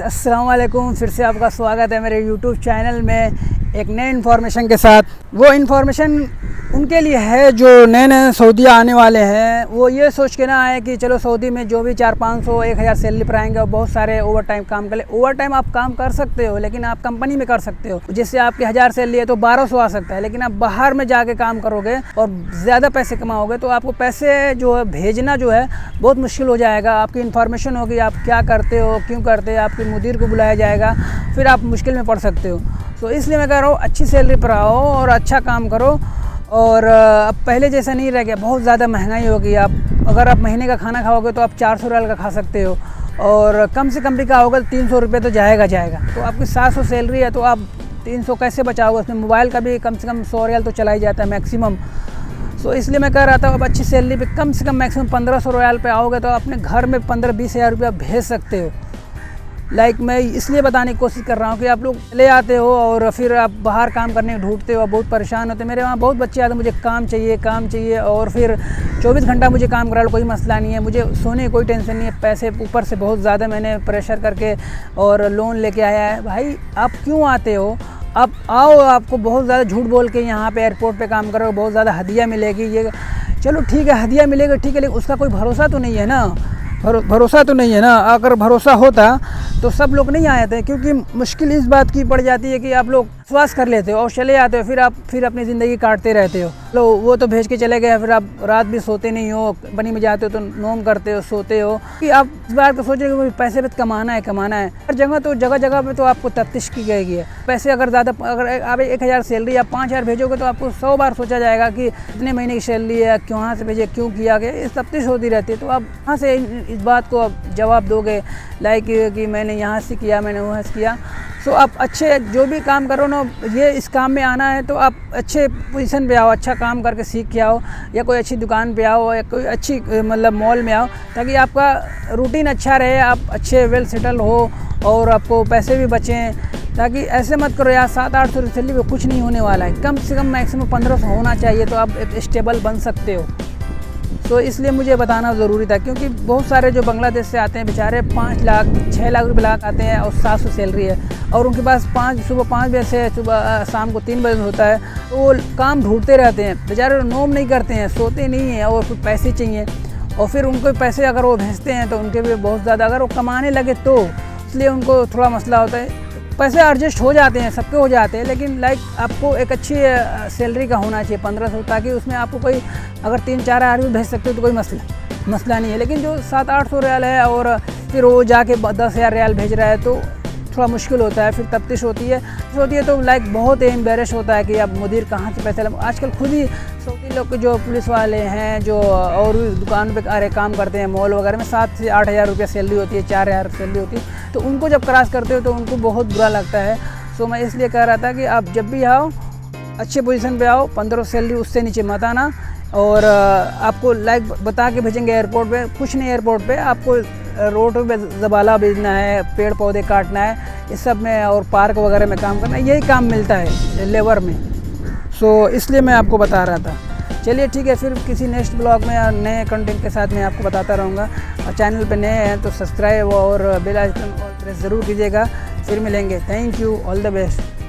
अस्सलाम वालेकुम, फिर से आपका स्वागत है मेरे यूट्यूब चैनल में एक नए इन्फॉर्मेशन के साथ। वो इन्फॉर्मेशन उनके लिए है जो नए नए सऊदी आने वाले हैं। वो ये सोच के ना आए कि चलो सऊदी में जो भी 400-500 1000 सैलरी पर आएंगे और बहुत सारे ओवर टाइम काम कर ले। ओवर टाइम आप काम कर सकते हो, लेकिन आप कंपनी में कर सकते हो। जैसे आपके 1000 सैलरी है तो 1200 आ सकता है, लेकिन आप बाहर में जाके काम करोगे और ज़्यादा पैसे कमाओगे तो आपको पैसे जो है भेजना जो है बहुत मुश्किल हो जाएगा। आपकी इन्फॉर्मेशन होगी, आप क्या करते हो, क्यों करते हो, आपके मुदीर को बुलाया जाएगा, फिर आप मुश्किल में पड़ सकते हो। तो इसलिए मैं कह रहा हूँ अच्छी सैलरी पर आओ और अच्छा काम करो। और अब पहले जैसा नहीं रह गया, बहुत ज़्यादा महंगाई हो गई। अगर आप महीने का खाना खाओगे तो आप 400 रियाल का खा सकते हो, और कम से कम भी का होगा तो 300 रुपये तो जाएगा। तो आपकी 700 सैलरी है तो आप 300 कैसे बचाओगे? उसमें मोबाइल का भी कम से कम 100 रियाल तो चला ही जाता है मैक्सिमम। सो इसलिए मैं कह रहा था अब अच्छी सैलरी पे कम से कम मैक्सिमम 1500 रियाल पे आओगे तो अपने घर में 15-20 हज़ार रुपया भेज सकते हो। मैं इसलिए बताने की कोशिश कर रहा हूँ कि आप लोग ले आते हो और फिर आप बाहर काम करने ढूंढते हो, बहुत परेशान होते। मेरे वहाँ बहुत बच्चे आते हैं, मुझे काम चाहिए और फिर 24 घंटा मुझे काम करा लो, कोई मसला नहीं है, मुझे सोने की कोई टेंशन नहीं है। पैसे ऊपर से बहुत ज़्यादा मैंने प्रेशर करके और लोन लेके आया है। भाई आप क्यों आते हो? आप आओ, आपको बहुत ज़्यादा झूठ बोल के यहाँ पे एयरपोर्ट पे काम करो, बहुत ज़्यादा हदिया मिलेगी। ये चलो ठीक है, हदिया मिलेगा ठीक है, लेकिन उसका कोई भरोसा तो नहीं है ना। भरोसा तो नहीं है ना। अगर भरोसा होता तो सब लोग नहीं आए थे, क्योंकि मुश्किल इस बात की पड़ जाती है कि आप लोग विश्वास कर लेते हो और चले आते हो, फिर अपनी ज़िंदगी काटते रहते हो। लो वो तो भेज के चले गए, फिर आप रात भी सोते नहीं हो, कंपनी में जाते हो तो नोम करते हो, सोते हो कि आप इस बार को सोच रहे हो कि पैसे पे कमाना है। हर जगह जगह पे तो आपको तफ्तीश की गई है। पैसे अगर आप 1000 सैलरी या 5000 भेजोगे तो आपको 100 बार सोचा जाएगा कि इतने महीने की सैलरी है, कहाँ से भेजे, क्यों किया गया, इस तफ्तीश होती रहती है। तो आप कहाँ से इस बात को आप जवाब दोगे लाइक कि मैंने यहाँ से किया, मैंने वहाँ से किया। सो आप अच्छे जो भी काम करो ना, ये इस काम में आना है तो आप अच्छे पोजीशन पे आओ, अच्छा काम करके सीख के आओ, या कोई अच्छी दुकान पे आओ, या कोई अच्छी मतलब मॉल में आओ, ताकि आपका रूटीन अच्छा रहे, आप अच्छे वेल सेटल हो और आपको पैसे भी बचें। ताकि ऐसे मत करो यार, 700-800 सैलरी पे कुछ नहीं होने वाला है। कम से कम मैक्सिमम 1500 होना चाहिए तो आप एक स्टेबल बन सकते हो। तो इसलिए मुझे बताना ज़रूरी था, क्योंकि बहुत सारे जो बांग्लादेश से आते हैं बेचारे 5 लाख 6 लाख रुपये आते हैं और 700 सैलरी है, और उनके पास सुबह 5 बजे से सुबह शाम को 3 बजे होता है। तो वो काम ढूंढते रहते हैं बेचारे, नोम नहीं करते हैं, सोते नहीं हैं, और फिर पैसे चाहिए। और फिर उनको पैसे अगर वो भेजते हैं तो उनके भी बहुत ज़्यादा, अगर वो कमाने लगे तो इसलिए उनको थोड़ा मसला होता है। पैसे एडजस्ट हो जाते हैं, सबके हो जाते हैं, लेकिन आपको एक अच्छी सैलरी का होना चाहिए 1500, ताकि उसमें आपको कोई अगर 3-4 हज़ार भी भेज सकते हो तो कोई मसला नहीं है। लेकिन जो 700-800 रियाल है और फिर वो जाके 10,000 रियाल भेज रहा है तो थोड़ा मुश्किल होता है। फिर तफ्तीश होती है तो बहुत एम्बेरस होता है कि अब मुदीर कहाँ से पैसे आजकल खुद ही सऊदी लोग जो पुलिस वाले हैं जो और भी दुकान पे काम करते हैं मॉल वगैरह में, 7 से 8 हज़ार रुपया सैलरी होती है, 4 हज़ार सैलरी होती है, तो उनको जब क्रॉस करते हो तो उनको बहुत बुरा लगता है। सो मैं इसलिए कह रहा था कि आप जब भी आओ अच्छे पोजीशन पे आओ, 1500 सैलरी उससे नीचे मत आना। और आपको बता के भेजेंगे एयरपोर्ट पे, कुछ नहीं, एयरपोर्ट पे आपको रोड पे ज़बाला बेचना है, पेड़ पौधे काटना है, इस सब में, और पार्क वगैरह में काम करना है, यही काम मिलता है लेबर में। सो इसलिए मैं आपको बता रहा था। चलिए ठीक है, फिर किसी नेक्स्ट ब्लॉग में या नए कंटेंट के साथ मैं आपको बताता रहूँगा। और चैनल पे नए हैं तो सब्सक्राइब और बेल आइकन और प्रेस ज़रूर कीजिएगा। फिर मिलेंगे। Thank you, all the best.